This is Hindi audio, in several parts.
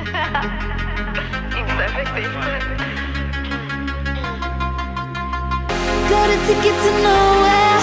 Got a ticket to nowhere.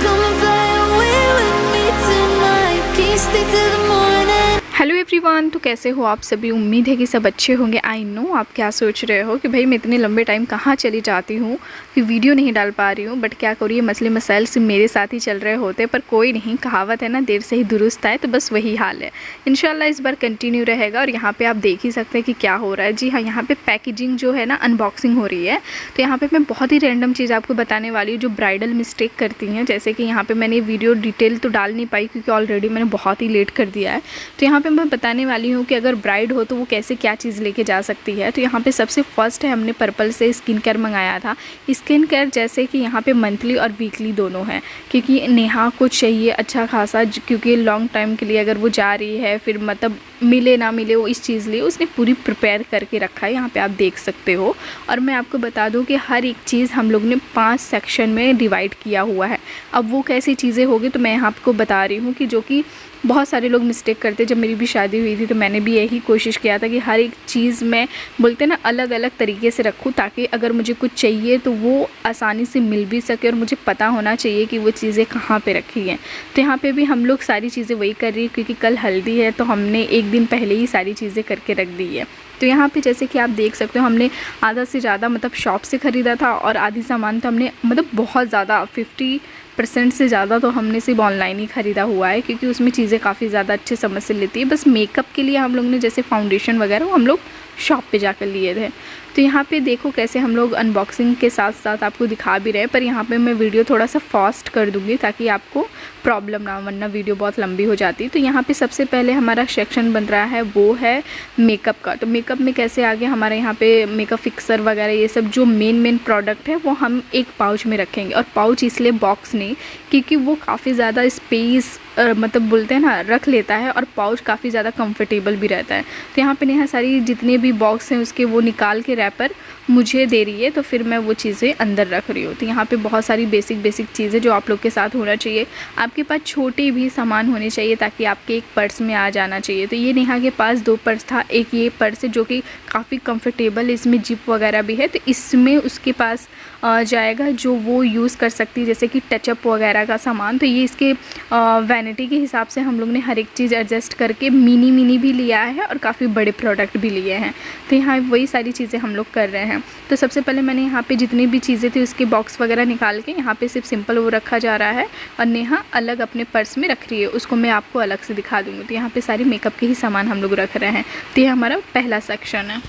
Come and fly away with me tonight. Can you stay till the morning? Hello everyone, तो कैसे हो आप सभी। उम्मीद है कि सब अच्छे होंगे। आई नो आप क्या सोच रहे हो कि भाई मैं इतने लंबे टाइम कहाँ चली जाती हूँ कि वीडियो नहीं डाल पा रही हूँ। बट क्या करूँ, ये मसले मसाइल से मेरे साथ ही चल रहे होते, पर कोई नहीं, कहावत है ना, देर से ही दुरुस्त आए, तो बस वही हाल है। इंशाल्लाह इस बार कंटिन्यू रहेगा। और यहाँ पर आप देख ही सकते हैं कि क्या हो रहा है। जी हाँ, यहाँ पर पैकेजिंग जो है ना, अनबॉक्सिंग हो रही है। तो यहाँ पर मैं बहुत ही रैंडम चीज़ आपको बताने वाली हूँ जो ब्राइडल मिस्टेक करती हैं। जैसे कि यहाँ पर मैंने वीडियो डिटेल तो डाल नहीं पाई क्योंकि ऑलरेडी मैंने बहुत ही लेट कर दिया है। तो यहाँ पर मैं बताने वाली हूँ कि अगर ब्राइड हो तो वो कैसे क्या चीज़ लेके जा सकती है। तो यहाँ पे सबसे फर्स्ट है, हमने पर्पल से स्किन केयर मंगाया था। स्किन केयर जैसे कि यहाँ पे मंथली और वीकली दोनों है, क्योंकि नेहा को चाहिए अच्छा खासा, क्योंकि लॉन्ग टाइम के लिए अगर वो जा रही है, फिर मतलब मिले ना मिले वो इस चीज़ लिए उसने पूरी प्रिपेयर करके रखा है। यहाँ पे आप देख सकते हो। और मैं आपको बता दूँ कि हर एक चीज़ हम लोग ने 5 सेक्शन में डिवाइड किया हुआ है। अब वो कैसी चीज़ें होगी तो मैं यहाँ आपको बता रही हूँ कि जो कि बहुत सारे लोग मिस्टेक करते। जब मेरी भी शादी हुई थी तो मैंने भी यही कोशिश किया था कि हर एक चीज़ में बोलते ना अलग अलग तरीके से रखूँ, ताकि अगर मुझे कुछ चाहिए तो वो आसानी से मिल भी सके और मुझे पता होना चाहिए कि वो चीज़ें कहाँ पे रखी हैं। तो यहाँ पे भी हम लोग सारी चीज़ें वही कर रही है, क्योंकि कल हल्दी है तो हमने एक दिन पहले ही सारी चीज़ें करके रख दी है। तो यहाँ पे जैसे कि आप देख सकते हो, हमने आधा से ज़्यादा मतलब शॉप से ख़रीदा था और आधी सामान तो हमने मतलब बहुत ज़्यादा 50% से ज़्यादा तो हमने सिर्फ ऑनलाइन ही ख़रीदा हुआ है, क्योंकि उसमें चीज़ें काफ़ी ज़्यादा अच्छे समझ से लेती है। बस मेकअप के लिए हम लोग ने जैसे फाउंडेशन वगैरह वो हम लोग शॉप पे जाकर लिए थे। तो यहाँ पे देखो कैसे हम लोग अनबॉक्सिंग के साथ साथ आपको दिखा भी रहे हैं, पर यहाँ पे मैं वीडियो थोड़ा सा फास्ट कर दूँगी ताकि आपको प्रॉब्लम ना, वरना वीडियो बहुत लंबी हो जाती है। तो यहाँ पे सबसे पहले हमारा सेक्शन बन रहा है वो है मेकअप का। तो मेकअप में कैसे आगे हमारे यहाँ पे मेकअप फिक्सर वगैरह ये सब जो मेन प्रोडक्ट है वो हम एक पाउच में रखेंगे। और पाउच इसलिए बॉक्स नहीं, क्योंकि वो काफ़ी ज़्यादा स्पेस मतलब बोलते हैं ना रख लेता है, और पाउच काफ़ी ज़्यादा कंफर्टेबल भी रहता है। तो यहाँ पे नेहा सारी जितने भी बॉक्स हैं उसके वो निकाल के रैपर मुझे दे रही है, तो फिर मैं वो चीज़ें अंदर रख रही हूँ। तो यहाँ पे बहुत सारी बेसिक चीज़ें जो आप लोग के साथ होना चाहिए। आपके पास छोटे भी सामान होने चाहिए ताकि आपके एक पर्स में आ जाना चाहिए। तो ये नेहा के पास 2 पर्स था। एक ये पर्स है जो कि काफ़ी कंफर्टेबल, इसमें जिप वगैरह भी है, तो इसमें उसके पास जाएगा जो वो यूज़ कर सकती है, जैसे कि टचअप वगैरह का सामान। तो ये इसके वैनिटी के हिसाब से हम लोग ने हर एक चीज़ एडजस्ट करके मिनी भी लिया है और काफ़ी बड़े प्रोडक्ट भी लिए हैं। तो यहाँ वही सारी चीज़ें हम लोग कर रहे हैं। तो सबसे पहले मैंने यहाँ पे जितनी भी चीज़ें थी उसके बॉक्स वगैरह निकाल के यहाँ पे सिर्फ सिंपल वो रखा जा रहा है, और नेहा अलग अपने पर्स में रख रही है, उसको मैं आपको अलग से दिखा दूँगी। तो यहाँ पे सारी मेकअप के ही सामान हम लोग रख रहे हैं। तो ये हमारा पहला सेक्शन है।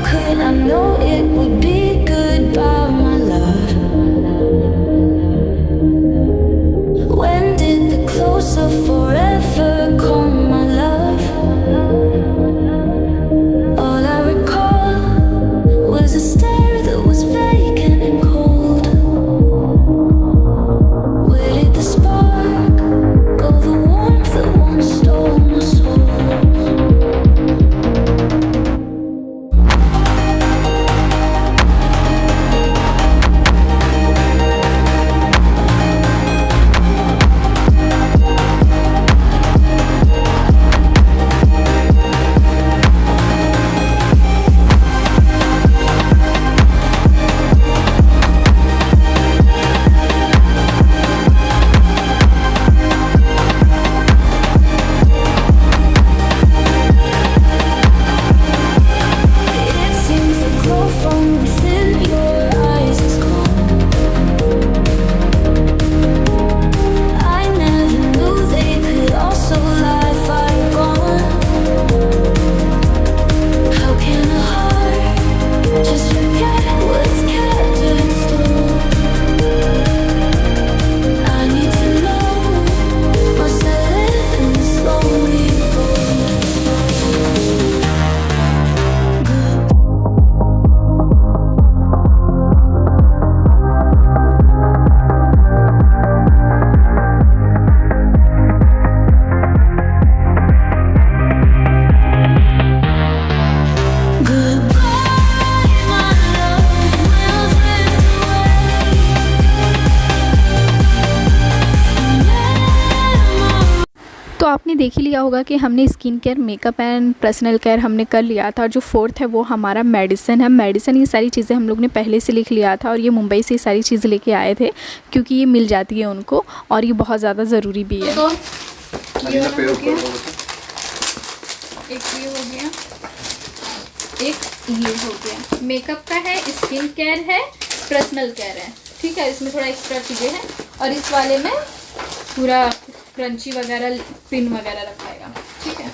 Could I know it would be goodbye, my love? When did the close of forever come, my love? All I recall was a stare that was vacant and cold. Where did the spark go, the warmth that once stole my soul? देख ही लिया होगा कि हमने skin care, makeup and personal care हमने कर लिया था, और जो फोर्थ है वो हमारा मेडिसिन है। मेडिसिन ये सारी चीज़ें हम लोग ने पहले से लिख लिया था, और ये मुंबई से सारी चीज़ें लेके आए थे क्योंकि ये मिल जाती है उनको, और ये बहुत ज़्यादा ज़रूरी भी है। तो ये हो गया, एक ये हो गया, एक ये हो गया। मेकअप का है, स्किन केयर है, पर्सनल केयर है, ठीक है। इसमें थोड़ा एक्स्ट्रा चीज़ें हैं, और इस वाले में पूरा क्रंची वगैरह, पिन वगैरह रखाएगा, ठीक है।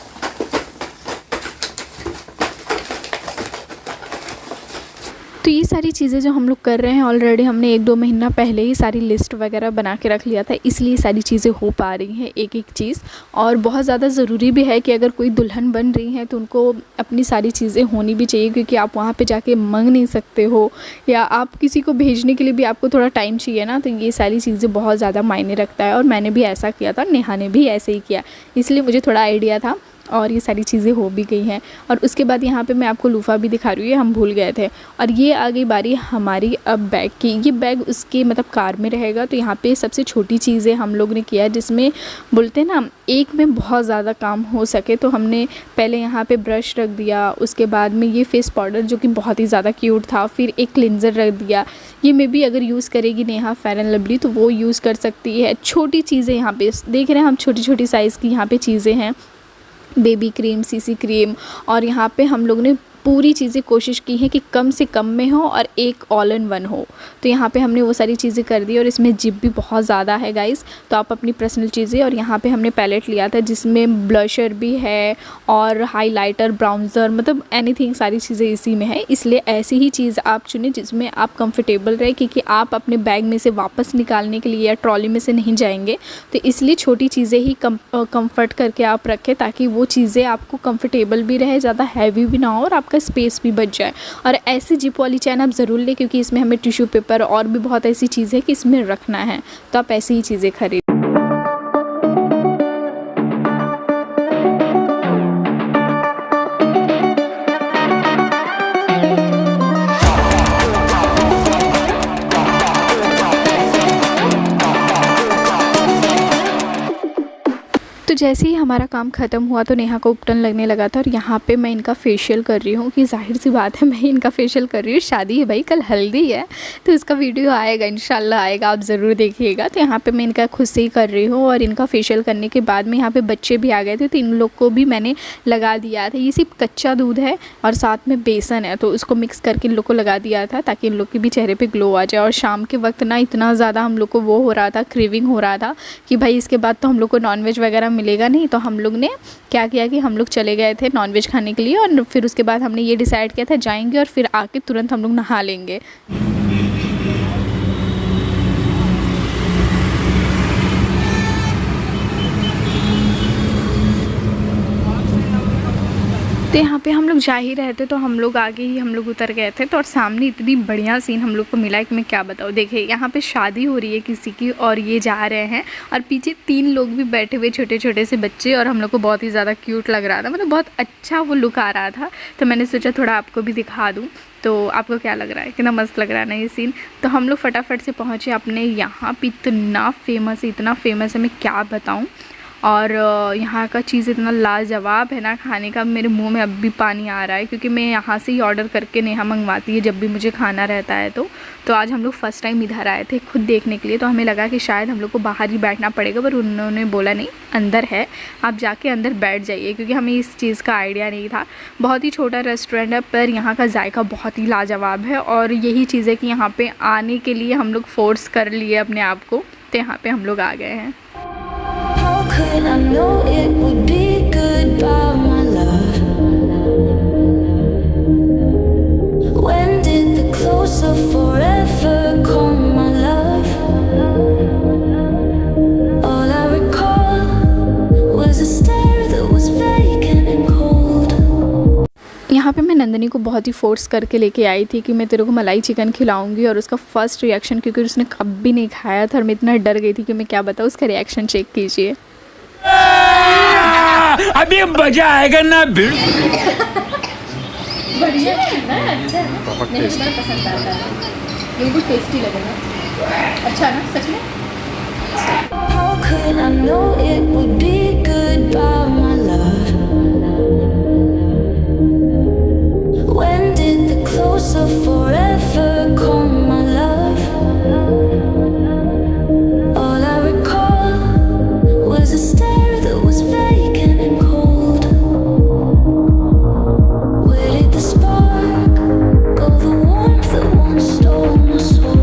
तो ये सारी चीज़ें जो हम लोग कर रहे हैं ऑलरेडी हमने 1-2 महीना पहले ही सारी लिस्ट वगैरह बना के रख लिया था, इसलिए सारी चीज़ें हो पा रही हैं एक एक चीज़। और बहुत ज़्यादा ज़रूरी भी है कि अगर कोई दुल्हन बन रही है तो उनको अपनी सारी चीज़ें होनी भी चाहिए, क्योंकि आप वहाँ पे जाके मांग नहीं सकते हो, या आप किसी को भेजने के लिए भी आपको थोड़ा टाइम चाहिए ना, तो ये सारी चीज़ें बहुत ज़्यादा मायने रखता है। और मैंने भी ऐसा किया था, नेहा ने भी ऐसे ही किया, इसलिए मुझे थोड़ा आइडिया था, और ये सारी चीज़ें हो भी गई हैं। और उसके बाद यहाँ पे मैं आपको लूफ़ा भी दिखा रही हूँ, ये हम भूल गए थे। और ये आ गई बारी हमारी अब बैग की। ये बैग उसके मतलब कार में रहेगा, तो यहाँ पे सबसे छोटी चीज़ें हम लोग ने किया, जिसमें बोलते हैं ना एक में बहुत ज़्यादा काम हो सके, तो हमने पहले यहाँ पे ब्रश रख दिया, उसके बाद में ये फेस पाउडर जो कि बहुत ही ज़्यादा क्यूट था, फिर एक क्लिनज़र रख दिया। ये मे भी अगर यूज़ करेगी नेहा फेयर एंड लवली तो वो यूज़ कर सकती है। छोटी चीज़ें यहाँ पे देख रहे हैं हम, छोटी छोटी साइज़ की यहाँ पे चीज़ें हैं, बेबी क्रीम, सीसी क्रीम, और यहाँ पे हम लोग ने पूरी चीज़ें कोशिश की है कि कम से कम में हो और एक ऑल इन वन हो। तो यहाँ पे हमने वो सारी चीज़ें कर दी, और इसमें जिप भी बहुत ज़्यादा है गाइस, तो आप अपनी पर्सनल चीज़ें। और यहाँ पे हमने पैलेट लिया था जिसमें ब्लशर भी है और हाइलाइटर, ब्राउन्ज़र, मतलब एनीथिंग, सारी चीज़ें इसी में है। इसलिए ऐसी ही चीज़ आप चुनें जिसमें आप कंफर्टेबल रहे, क्योंकि आप अपने बैग में से वापस निकालने के लिए या ट्रॉली में से नहीं जाएंगे, तो इसलिए छोटी चीज़ें ही कम्फर्ट करके आप रखें, ताकि वो चीज़ें आपको कंफर्टेबल भी रहे, ज़्यादा हैवी भी ना हो, और आपका स्पेस भी बच जाए। और ऐसी जिप वाली चैन आप ज़रूर लें, क्योंकि इसमें हमें टिश्यू पेपर और भी बहुत ऐसी चीज़ें कि इसमें रखना है, तो आप ऐसी ही चीज़ें खरीदें। तो जैसे ही हमारा काम ख़त्म हुआ तो नेहा को उपटन लगने लगा था, और यहाँ पे मैं इनका फेशियल कर रही हूँ, कि जाहिर सी बात है मैं इनका फेशियल कर रही हूँ। शादी है भाई, कल हल्दी है, तो इसका वीडियो आएगा, इंशाल्लाह आएगा, आप ज़रूर देखिएगा। तो यहाँ पे मैं इनका खुद से ही कर रही हूँ, और इनका फेशियल करने के बाद में यहाँ पे बच्चे भी आ गए थे, तो इन लोग को भी मैंने लगा दिया था। ये सिर्फ कच्चा दूध है और साथ में बेसन है, तो उसको मिक्स करके इन लोग को लगा दिया था, ताकि इन लोग के भी चेहरे पर ग्लो आ जाए। और शाम के वक्त ना इतना ज़्यादा हम लोग को वो हो रहा था, क्रेविंग हो रहा था कि भाई इसके बाद तो हम लोग को नॉनवेज वगैरह मिलेगा नहीं, तो हम लोग ने क्या किया कि हम लोग चले गए थे नॉनवेज खाने के लिए। और फिर उसके बाद हमने ये डिसाइड किया था जाएंगे और फिर आके तुरंत हम लोग नहा लेंगे। तो यहाँ पे हम लोग जा ही रहे थे, तो हम लोग आगे ही हम लोग उतर गए थे, तो और सामने इतनी बढ़िया सीन हम लोग को मिला कि मैं क्या बताऊँ। देखिए यहाँ पे शादी हो रही है किसी की, और ये जा रहे हैं, और पीछे 3 लोग भी बैठे हुए, छोटे छोटे से बच्चे, और हम लोग को बहुत ही ज़्यादा क्यूट लग रहा था, मतलब बहुत अच्छा वो लुक आ रहा था। तो मैंने सोचा थोड़ा आपको भी दिखा दूँ। तो आपको क्या लग रहा है, कितना मस्त लग रहा है ना ये सीन। तो हम लोग फटाफट से पहुँचे अपने यहाँ पे, इतना फेमस है मैं क्या बताऊँ। और यहाँ का चीज़ इतना लाजवाब है ना खाने का, मेरे मुंह में अब भी पानी आ रहा है, क्योंकि मैं यहाँ से ही ऑर्डर करके नेहा मंगवाती है जब भी मुझे खाना रहता है। तो आज हम लोग फ़र्स्ट टाइम इधर आए थे खुद देखने के लिए, तो हमें लगा कि शायद हम लोग को बाहर ही बैठना पड़ेगा, पर उन्होंने बोला नहीं, अंदर है, आप जाके अंदर बैठ जाइए, क्योंकि हमें इस चीज़ का आइडिया नहीं था। बहुत ही छोटा रेस्टोरेंट है, पर यहाँ का जायका बहुत ही लाजवाब है, और यही चीज़ है कि यहाँ पर आने के लिए हम लोग फ़ोर्स कर लिए अपने आप को, तो यहाँ पर हम लोग आ गए हैं। Could I know it would be goodbye, my love? When did the close of forever come, my love? All I recall was a stare that was vacant and cold. यहाँ पे मैं नंदिनी को बहुत ही फोर्स करके लेके आई थी कि मैं तेरे को मलाई चिकन खिलाऊंगी, और उसका फर्स्ट रिएक्शन, क्योंकि उसने कभी नहीं खाया था और मैं इतना डर गई थी कि मैं क्या बताऊँ, उसका रिएक्शन चेक कीजिए। अभी मजा आएगा ना भिड़। बढ़िया है ना, अच्छा है ना, मुझे बहुत पसंद आता है, बिल्कुल टेस्टी लगेगा, अच्छा ना सच में। could, I know it would be goodbye, my love. When did the close of forever come, my love? All I recall was a stare that was vacant and cold. Where did the spark go, the warmth that once stole my soul?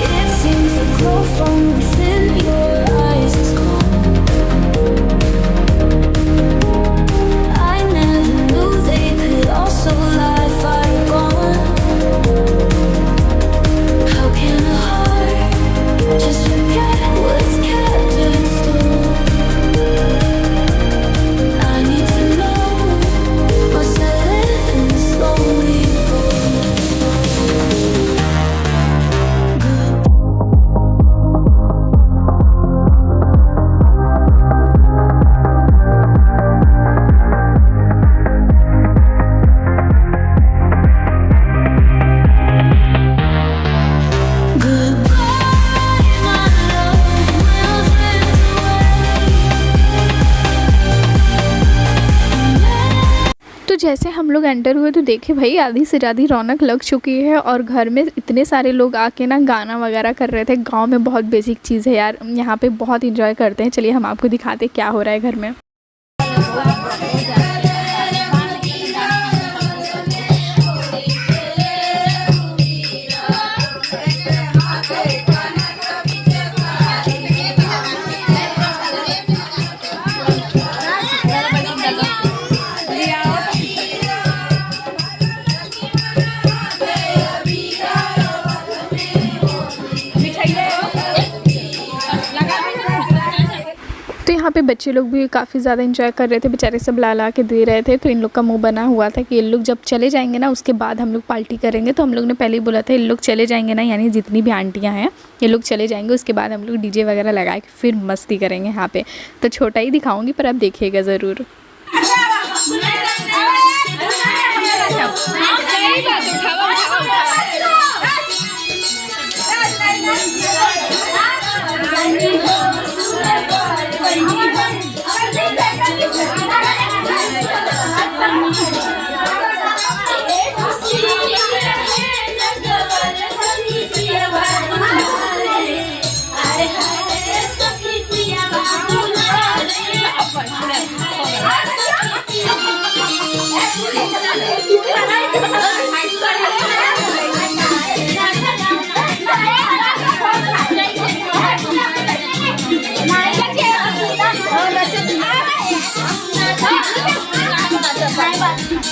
It seems the glow from within your eyes is gone. I never knew they could also lie fire gone. How can a heart just forget what's kept in stone? I need to know, must I live in this lonely world? Goodbye, my love, we'll drift away. तो जैसे हम लोग एंटर हुए तो देखे भाई आधी से ज़्यादा रौनक लग चुकी है और घर में इतने सारे लोग आके ना गाना वगैरह कर रहे थे। गांव में बहुत बेसिक चीज़ है यार, यहाँ पे बहुत इंजॉय करते हैं। चलिए हम आपको दिखाते क्या हो रहा है घर में। तो यहाँ पे बच्चे लोग भी काफ़ी ज़्यादा इंजॉय कर रहे थे, बेचारे सब ला ला के दे रहे थे। तो इन लोग का मुंह बना हुआ था कि ये लोग जब चले जाएंगे ना उसके बाद हम लोग पार्टी करेंगे। तो हम लोग ने पहले ही बोला था ये लोग चले जाएंगे ना, यानी जितनी भी आंटियाँ हैं ये लोग चले जाएंगे, उसके बाद हम लोग डीजे वगैरह लगा के फिर मस्ती करेंगे यहाँ पे। तो छोटा ही दिखाऊँगी पर आप देखिएगा ज़रूर।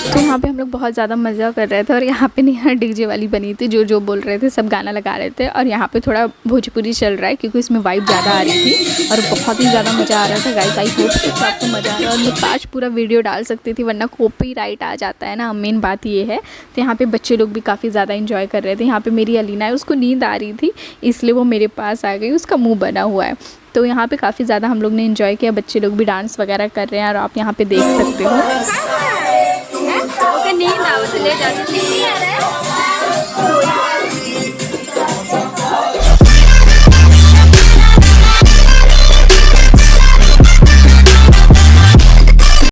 तो यहाँ पे हम लोग बहुत ज़्यादा मज़ा कर रहे थे और यहाँ पे नेहा डीजे वाली बनी थी, जो जो बोल रहे थे सब गाना लगा रहे थे। और यहाँ पे थोड़ा भोजपुरी चल रहा है क्योंकि इसमें वाइब ज़्यादा आ रही थी और बहुत ही ज़्यादा मज़ा आ रहा था गाइस। आई होप कि आपको मज़ा आ रहा है और मैं काश पूरा वीडियो डाल सकती थी वरना कॉपीराइट आ जाता है ना, मेन बात ये है। तो यहाँ पे बच्चे लोग भी काफ़ी ज़्यादा इंजॉय कर रहे थे। यहाँ पे मेरी अलीना है, उसको नींद आ रही थी इसलिए वो मेरे पास आ गई, उसका मुँह बना हुआ है। तो यहाँ पे काफ़ी ज़्यादा हम लोग ने इन्जॉय किया, बच्चे लोग भी डांस वगैरह कर रहे हैं और आप यहाँ पे देख सकते हो। नींद आवत ले जाती थी।